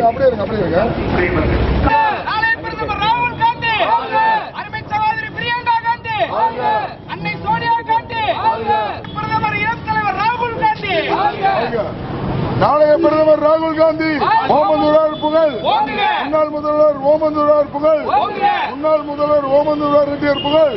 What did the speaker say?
அப்படியே இருங்க நாளை பிரதமர் ராகுல் காந்தி, அருமை சகோதரி பிரியங்கா காந்தி, அன்னை சோனியா காந்தி, பிரதமர் இளம் தலைவர் ராகுல் காந்தி. நாளைய பிரதமர் ராகுல் காந்தி ஓமந்தூரார் புகழ், முன்னாள் முதல்வர் ஓமந்தூரார் புகழ், முன்னாள் முதல்வர் ஓமந்தூரார் ரெட்டியார் புகழ்.